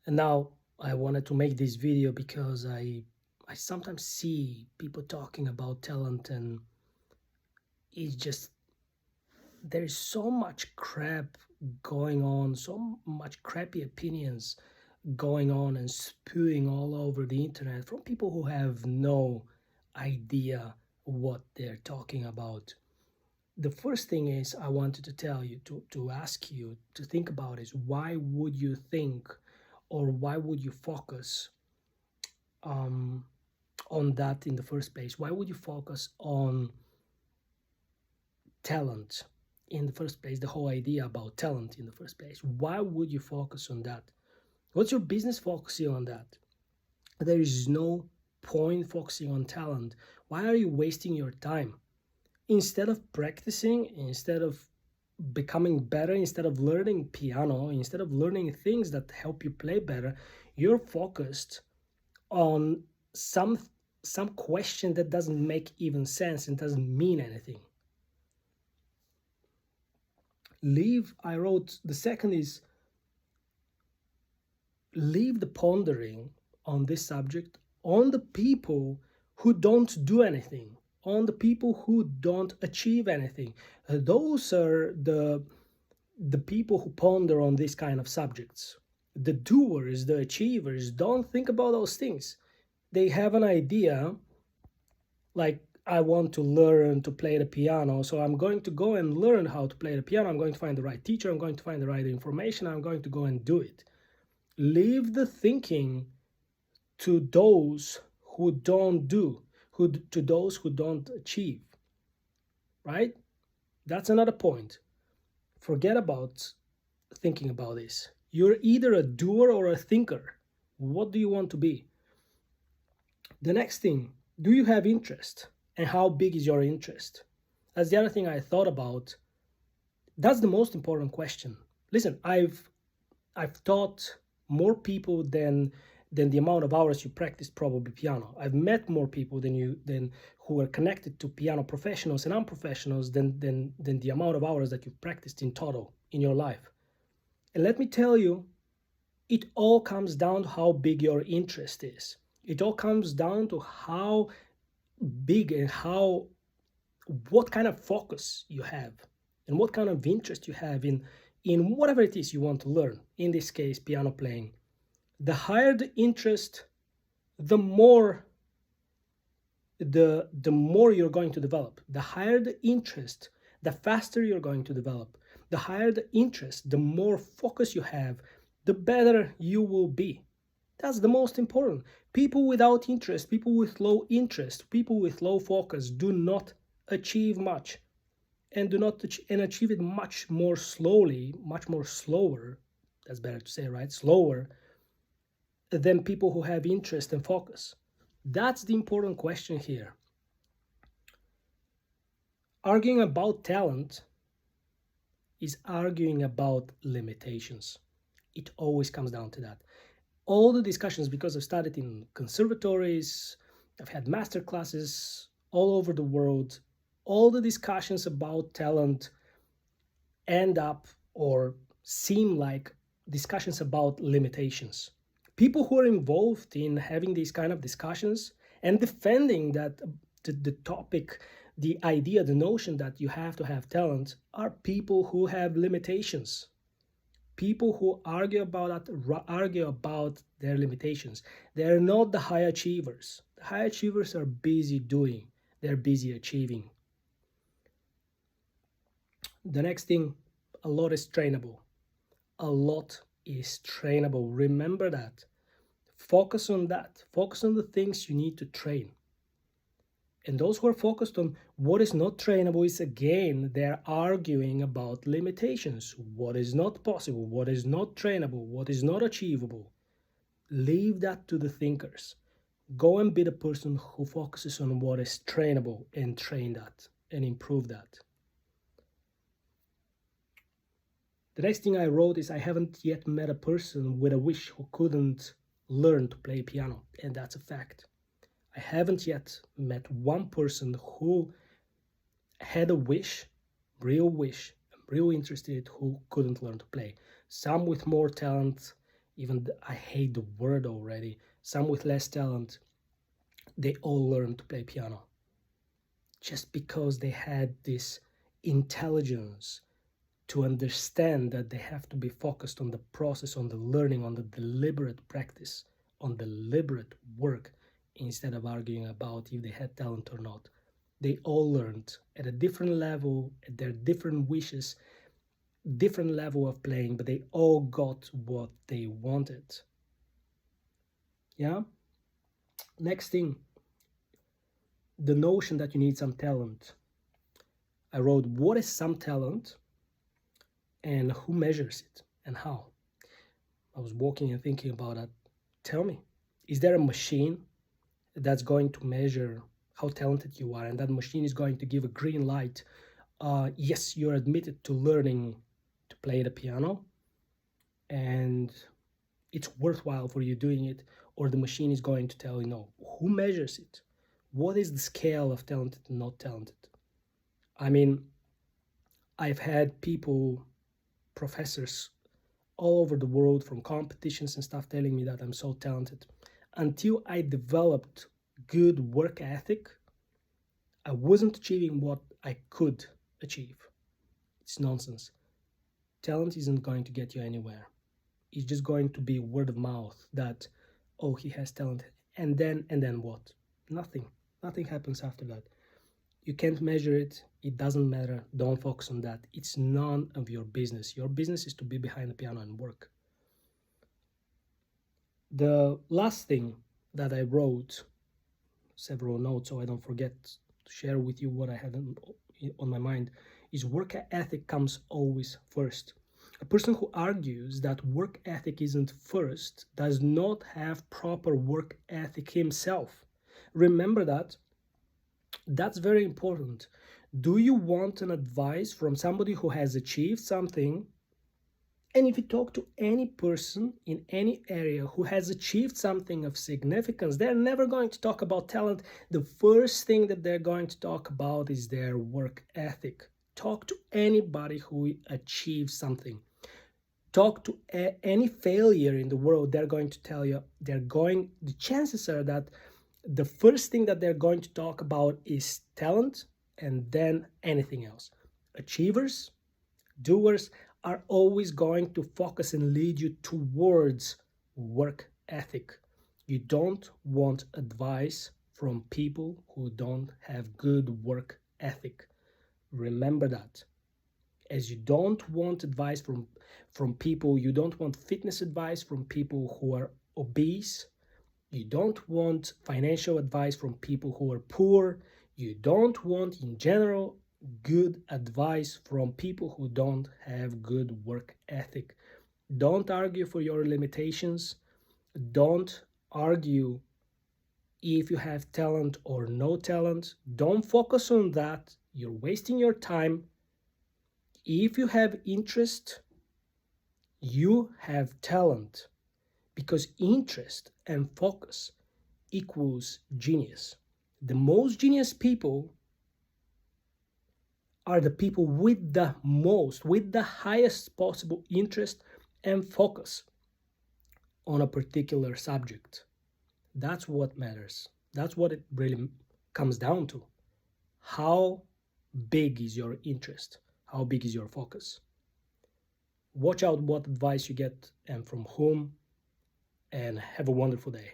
And now I wanted to make this video because I sometimes see people talking about talent, and it's just there's so much crap going on, so much crappy opinions going on and spewing all over the internet from people who have no idea what they're talking about. The first thing is I wanted to tell you, to ask you to think about is, why would you think, or why would you focus um, on that in the first place? Why would you focus on talent in the first place? The whole idea about talent in the first place. Why would you focus on that? What's your business focusing on that? There is no point focusing on talent. Why are you wasting your time? Instead of practicing, instead of becoming better, instead of learning piano, instead of learning things that help you play better, you're focused on some some question that doesn't make even sense and doesn't mean anything. Leave, I wrote, the second is, leave the pondering on this subject on the people who don't do anything, on the people who don't achieve anything. Those are the people who ponder on these kind of subjects. The doers, the achievers, don't think about those things. They have an idea, like, I want to learn to play the piano, so I'm going to go and learn how to play the piano. I'm going to find the right teacher, I'm going to find the right information, I'm going to go and do it. Leave the thinking to those who don't do, to those who don't achieve, right? That's another point. Forget about thinking about this. You're either a doer or a thinker. What do you want to be? The next thing, do you have interest? And how big is your interest? That's the other thing I thought about. That's the most important question. Listen, I've taught more people than the amount of hours you practice probably piano. I've met more people than who are connected to piano professionals and unprofessionals than the amount of hours that you've practiced in total in your life. And let me tell you, it all comes down to how big your interest is. It all comes down to how big and what kind of focus you have and what kind of interest you have in whatever it is you want to learn. In this case, piano playing. The higher the interest, the more you're going to develop. The higher the interest, the faster you're going to develop. The higher the interest, the more focus you have, the better you will be. That's the most important. People without interest, people with low interest, people with low focus do not achieve much, and achieve it much more slowly, much more slower. That's better to say, right? Slower than people who have interest and focus. That's the important question here. Arguing about talent is arguing about limitations. It always comes down to that. All the discussions, because I've studied in conservatories, I've had master classes all over the world, all the discussions about talent end up or seem like discussions about limitations. People who are involved in having these kind of discussions and defending that the topic, the idea, the notion that you have to have talent, are people who have limitations. People who argue about their limitations. They're not the high achievers. The high achievers are busy doing, they're busy achieving. The next thing, a lot is trainable. A lot is trainable. Remember that. Focus on that. Focus on the things you need to train. And those who are focused on what is not trainable is, again, they're arguing about limitations. What is not possible, what is not trainable, what is not achievable. Leave that to the thinkers. Go and be the person who focuses on what is trainable and train that and improve that. The next thing I wrote is, I haven't yet met a person with a wish who couldn't learn to play piano, and that's a fact. I haven't yet met one person who had a wish, real interest in it, who couldn't learn to play. Some with more talent I hate the word already, some with less talent, they all learn to play piano just because they had this intelligence to understand that they have to be focused on the process, on the learning, on the deliberate practice, on deliberate work, instead of arguing about if they had talent or not. They all learned at a different level, at their different wishes, different level of playing, but they all got what they wanted. Yeah? Next thing, the notion that you need some talent. I wrote, what is some talent and who measures it and how? I was walking and thinking about that. Tell me, is there a machine that's going to measure how talented you are, and that machine is going to give a green light? Yes, you're admitted to learning to play the piano, and it's worthwhile for you doing it, or the machine is going to tell you no. Who measures it? What is the scale of talented and not talented? I mean, I've had people, professors all over the world from competitions and stuff telling me that I'm so talented. Until I developed good work ethic, I wasn't achieving what I could achieve. It's nonsense. Talent isn't going to get you anywhere. It's just going to be word of mouth that, oh, he has talent, and then what? Nothing happens after that. You can't measure it. It doesn't matter. Don't focus on that. It's none of your business. Your business is to be behind the piano and work. The last thing that I wrote, several notes so I don't forget to share with you what I had on my mind, is work ethic comes always first. A person who argues that work ethic isn't first does not have proper work ethic himself. Remember that. That's very important. Do you want an advice from somebody who has achieved something? And if you talk to any person in any area who has achieved something of significance, they're never going to talk about talent. The first thing that they're going to talk about is their work ethic. Talk to anybody who achieves something. Talk to any failure in the world, they're going to tell you, the chances are that the first thing that they're going to talk about is talent, and then anything else. Achievers, doers are always going to focus and lead you towards work ethic. You don't want advice from people who don't have good work ethic. Remember that. As you don't want advice from people, you don't want fitness advice from people who are obese. You don't want financial advice from people who are poor. You don't want, in general, good advice from people who don't have good work ethic. Don't argue for your limitations. Don't argue if you have talent or no talent. Don't focus on that. You're wasting your time. If you have interest, you have talent, because interest and focus equals genius. The most genius people are the people with the highest possible interest and focus on a particular subject. That's what matters. That's what it really comes down to. How big is your interest? How big is your focus? Watch out what advice you get and from whom, and have a wonderful day.